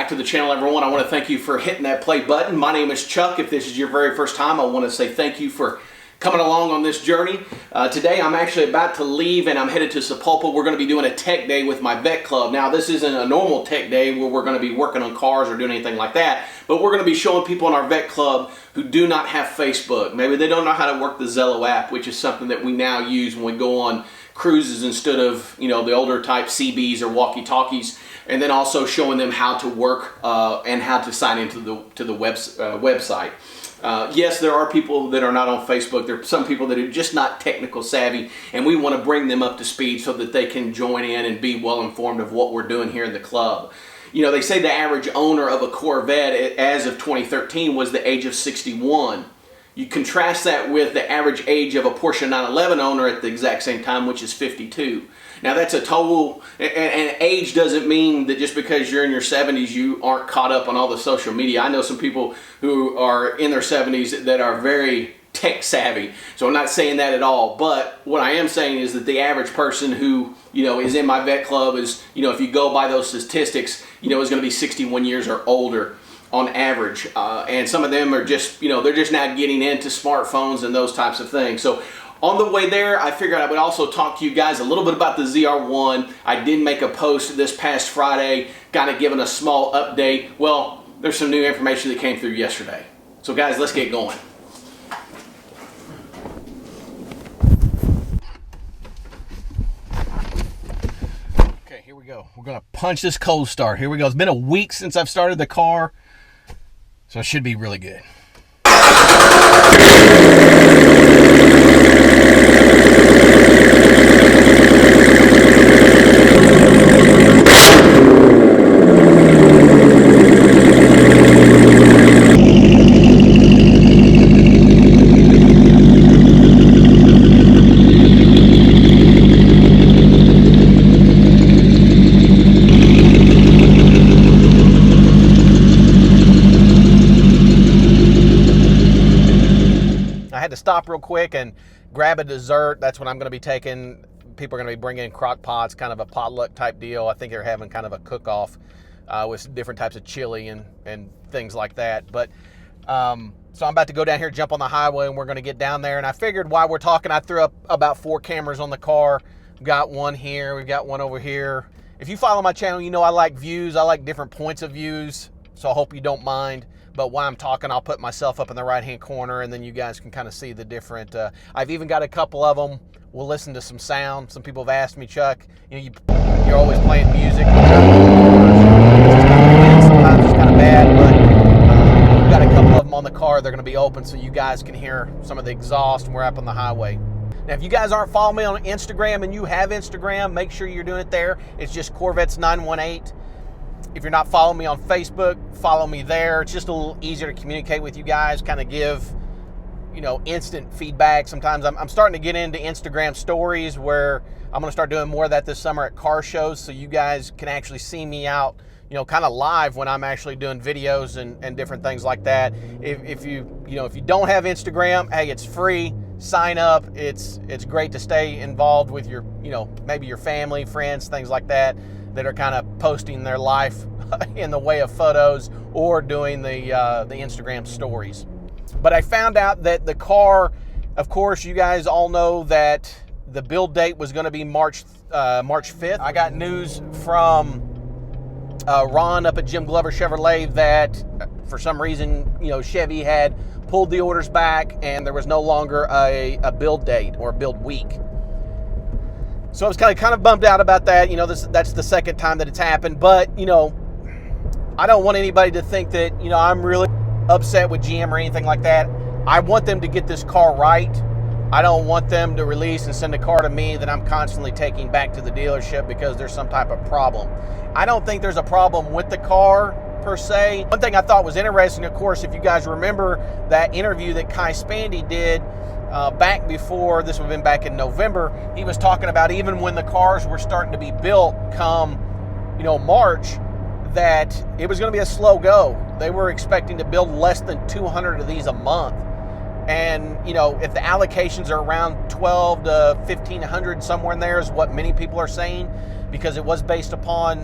back to the channel, everyone. I want to thank you for hitting that play button. My name is Chuck. If this is your very first time, I want to say thank you for coming along on this journey. Today I'm actually about to leave and I'm headed to Sapulpa. We're going to be doing a tech day with my vet club. Now this isn't a normal tech day where we're going to be working on cars or doing anything like that, but we're going to be showing people in our vet club who do not have Facebook. Maybe they don't know how to work the Zello app, which is something that we now use when we go on cruises instead of, you know, the older type CBs or walkie-talkies, and then also showing them how to work and how to sign into the website. Yes, there are people that are not on Facebook. There are some people that are just not technical savvy, and we want to bring them up to speed so that they can join in and be well informed of what we're doing here in the club. You know, they say the average owner of a Corvette as of 2013 was the age of 61. You contrast that with the average age of a Porsche 911 owner at the exact same time, which is 52. Now that's a total, and age doesn't mean that just because you're in your 70s you aren't caught up on all the social media. I know some people who are in their 70s that are very tech savvy, so I'm not saying that at all. But what I am saying is that the average person who, you know, is in my vet club is, you know, if you go by those statistics, you know, is going to be 61 years or older on average, and some of them are just, you know, they're just now getting into smartphones and those types of things. So on the way there, I figured I would also talk to you guys a little bit about the ZR1. I did make a post this past Friday, kind of giving a small update. Well, there's some new information that came through yesterday. So guys, let's get going. Okay, here we go. We're gonna punch this cold start. Here we go. It's been a week since I've started the car, so it should be really good. Stop real quick and grab a dessert. That's what I'm going to be taking. People are going to be bringing crock pots, kind of a potluck type deal. I think they're having kind of a cook-off with different types of chili and things like that. But so I'm about to go down here, jump on the highway, and we're going to get down there. And I figured while we're talking, I threw up about 4 cameras on the car. We've got one here. We've got one over here. If you follow my channel, you know I like views. I like different points of views, so I hope you don't mind. But while I'm talking, I'll put myself up in the right-hand corner, and then you guys can kind of see the different. I've even got a couple of them. We'll listen to some sound. Some people have asked me, Chuck, you know, you're always playing music. Sometimes it's kind of bad, but we've got a couple of them on the car. They're going to be open so you guys can hear some of the exhaust when we're up on the highway. Now, if you guys aren't following me on Instagram and you have Instagram, make sure you're doing it there. It's just Corvettes 918. If you're not following me on Facebook, follow me there. It's just a little easier to communicate with you guys, kind of give, you know, instant feedback. Sometimes I'm starting to get into Instagram stories where I'm going to start doing more of that this summer at car shows, so you guys can actually see me out, you know, kind of live when I'm actually doing videos and different things like that. If you don't have Instagram, hey, it's free. Sign up. It's great to stay involved with your, you know, maybe your family, friends, things like that are kind of posting their life in the way of photos or doing the Instagram stories. But I found out that the car, of course, you guys all know that the build date was going to be March 5th. I got news from Ron up at Jim Glover Chevrolet that for some reason, you know, Chevy had pulled the orders back and there was no longer a build date or build week. So I was kind of bummed out about that. You know, that's the second time that it's happened. But, you know, I don't want anybody to think that, you know, I'm really upset with GM or anything like that. I want them to get this car right. I don't want them to release and send a car to me that I'm constantly taking back to the dealership because there's some type of problem. I don't think there's a problem with the car per se. One thing I thought was interesting, of course, if you guys remember that interview that Kai Spandy did back before, this would have been back in November, he was talking about even when the cars were starting to be built come, you know, March, that it was going to be a slow go. They were expecting to build less than 200 of these a month. And, you know, if the allocations are around 12 to 1,500, somewhere in there is what many people are saying, because it was based upon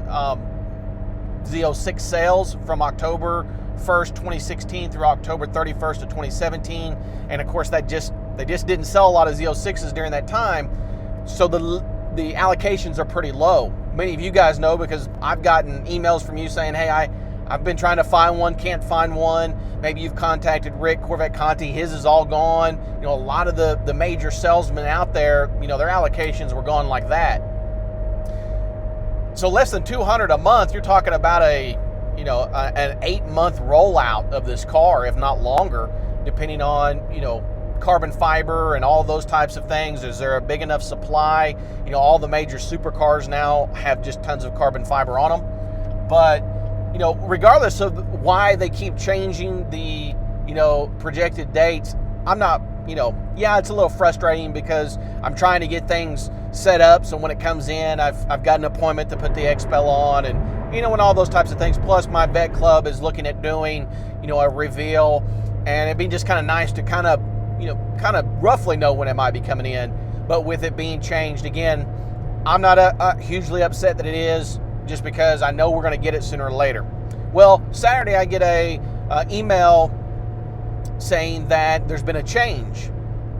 Z06 sales from October 1st, 2016 through October 31st of 2017. And of course, they just didn't sell a lot of Z06s during that time. So the allocations are pretty low. Many of you guys know because I've gotten emails from you saying, hey, I've been trying to find one, can't find one. Maybe you've contacted Rick, Corvette Conti, his is all gone. You know, a lot of the major salesmen out there, you know, their allocations were gone like that. So less than 200 a month, you're talking about an 8-month rollout of this car, if not longer, depending on, you know, carbon fiber and all those types of things. Is there a big enough supply? You know, all the major supercars now have just tons of carbon fiber on them. But, you know, regardless of why they keep changing the, you know, projected dates, I'm not, you know, yeah, it's a little frustrating because I'm trying to get things set up so when it comes in, I've got an appointment to put the XPEL on, and, you know, and all those types of things. Plus my vet club is looking at doing, you know, a reveal, and it'd be just kind of nice to kind of roughly know when it might be coming in. But with it being changed again, I'm not hugely upset that it is, just because I know we're going to get it sooner or later. Well, Saturday I get a email saying that there's been a change,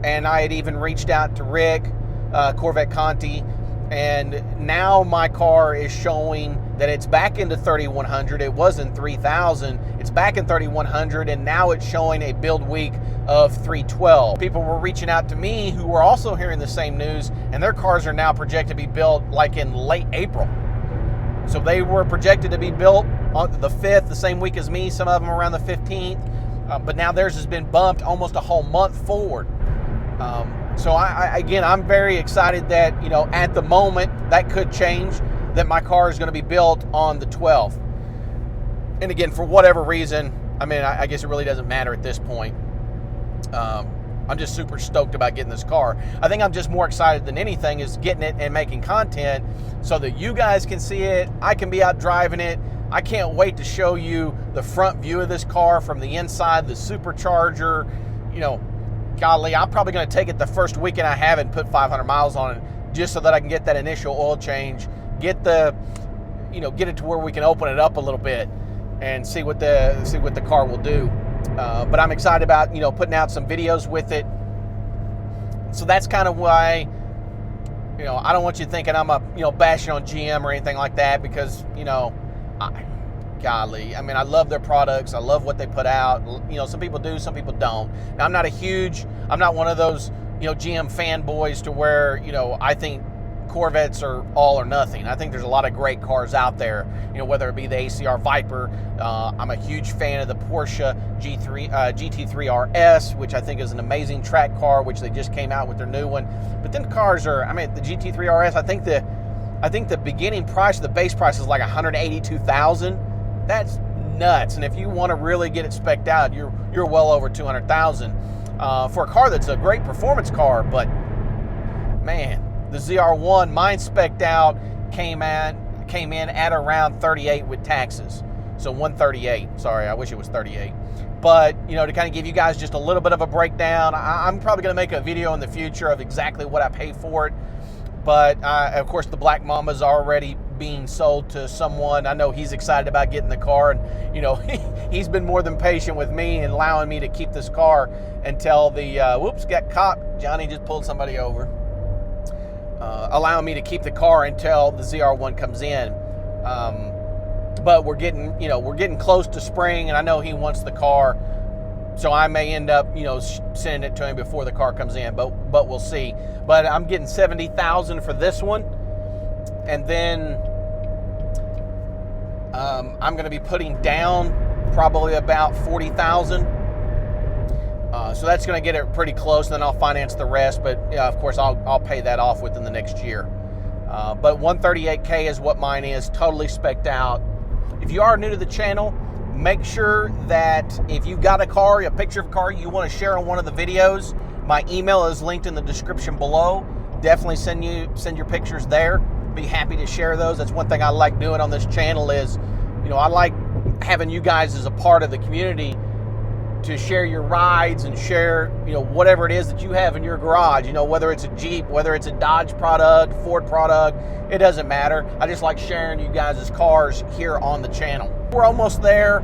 and I had even reached out to Rick, Corvette Conti, and now my car is showing that it's back into 3100. It was in 3000. It's back in 3100, and now it's showing a build week of 312. People were reaching out to me who were also hearing the same news, and their cars are now projected to be built like in late April. So they were projected to be built on the 5th, the same week as me, some of them around the 15th, but now theirs has been bumped almost a whole month forward. So I'm very excited that, you know, at the moment that could change, that my car is going to be built on the 12th. And again, for whatever reason, I mean, I guess it really doesn't matter at this point. I'm just super stoked about getting this car. I think I'm just more excited than anything is getting it and making content so that you guys can see it. I can be out driving it. I can't wait to show you the front view of this car from the inside, the supercharger. You know, golly, I'm probably going to take it the first weekend I have it and put 500 miles on it just so that I can get that initial oil change, get it to where we can open it up a little bit and see what the car will do. But I'm excited about, you know, putting out some videos with it. So that's kind of why, you know, I don't want you thinking I'm bashing on GM or anything like that, because, you know, golly, I mean, I love their products. I love what they put out. You know, some people do, some people don't. Now, I'm not one of those, you know, GM fanboys to where, you know, I think Corvettes are all or nothing. I think there's a lot of great cars out there, you know, whether it be the ACR Viper. I'm a huge fan of the Porsche GT3 RS, which I think is an amazing track car, which they just came out with their new one. But then cars are, I mean, the GT3 RS, I think the beginning price, the base price is like $182,000. That's nuts. And if you want to really get it spec'd out, you're well over $200,000 for a car that's a great performance car. But man, the ZR1, mine spec'd out, came in at around 38 with taxes. So 138. Sorry, I wish it was 38. But, you know, to kind of give you guys just a little bit of a breakdown, I'm probably going to make a video in the future of exactly what I pay for it. But, of course, the Black Mama's already being sold to someone. I know he's excited about getting the car, and, you know, he's been more than patient with me and allowing me to keep this car until the, whoops, got caught. Johnny just pulled somebody over. Allowing me to keep the car until the ZR1 comes in. But we're getting close to spring, and I know he wants the car, so I may end up, you know, sending it to him before the car comes in, but we'll see. But I'm getting $70,000 for this one, and then I'm going to be putting down probably about $40,000. So that's going to get it pretty close, and then I'll finance the rest. But of course, I'll pay that off within the next year. But $138K is what mine is, totally spec'd out. If you are new to the channel, make sure that if you've got a car, a picture of a car you want to share on one of the videos, my email is linked in the description below. Definitely send your pictures there. Be happy to share those. That's one thing I like doing on this channel is, you know, I like having you guys as a part of the community to share your rides and share, you know, whatever it is that you have in your garage. You know, whether it's a Jeep, whether it's a Dodge product, Ford product, it doesn't matter. I just like sharing you guys' cars here on the channel. We're almost there.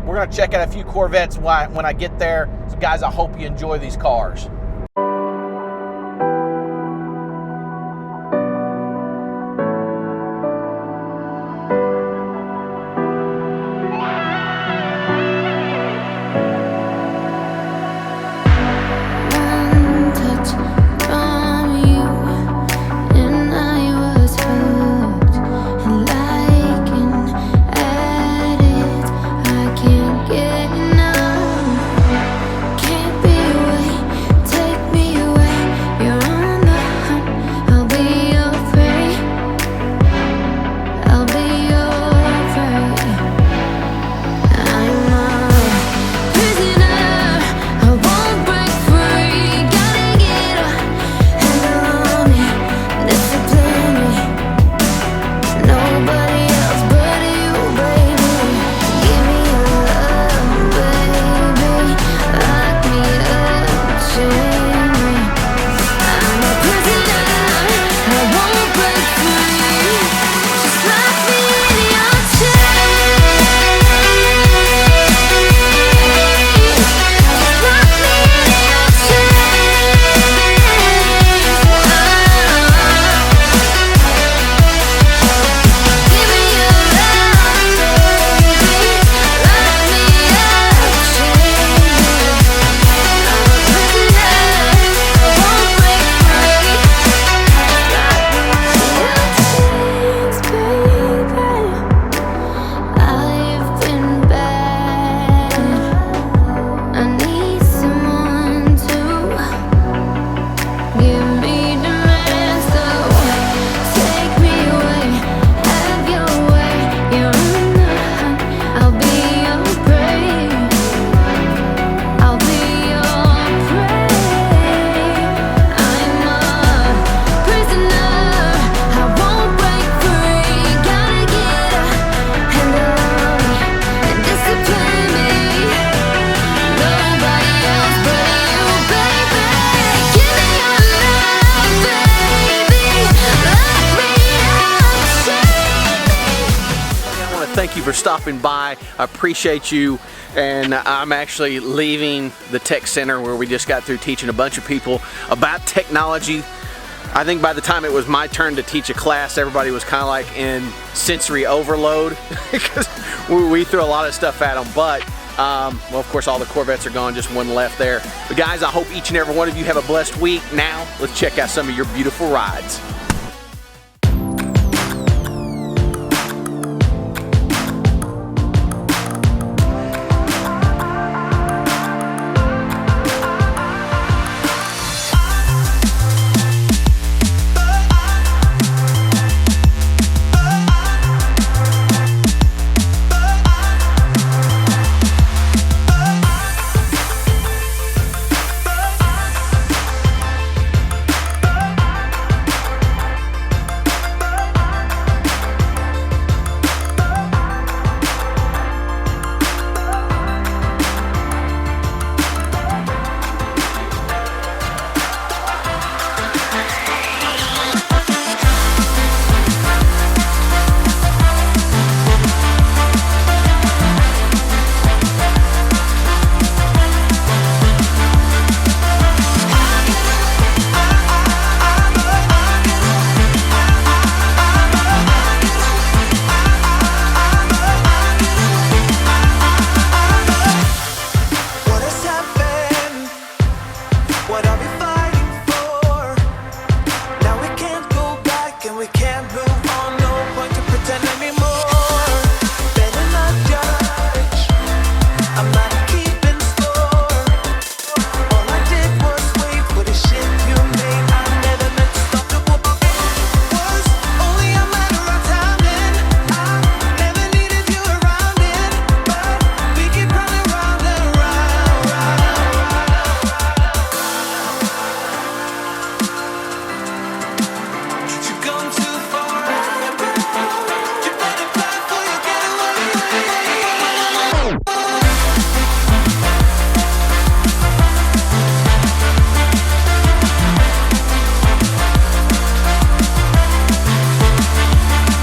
We're gonna check out a few Corvettes when I get there. So guys, I hope you enjoy these cars. Thank you for stopping by. I appreciate you. And I'm actually leaving the tech center where we just got through teaching a bunch of people about technology. I think by the time it was my turn to teach a class, everybody was kind of like in sensory overload because we threw a lot of stuff at them. But well, of course, all the Corvettes are gone, just one left there. But guys, I hope each and every one of you have a blessed week. Now, let's check out some of your beautiful rides.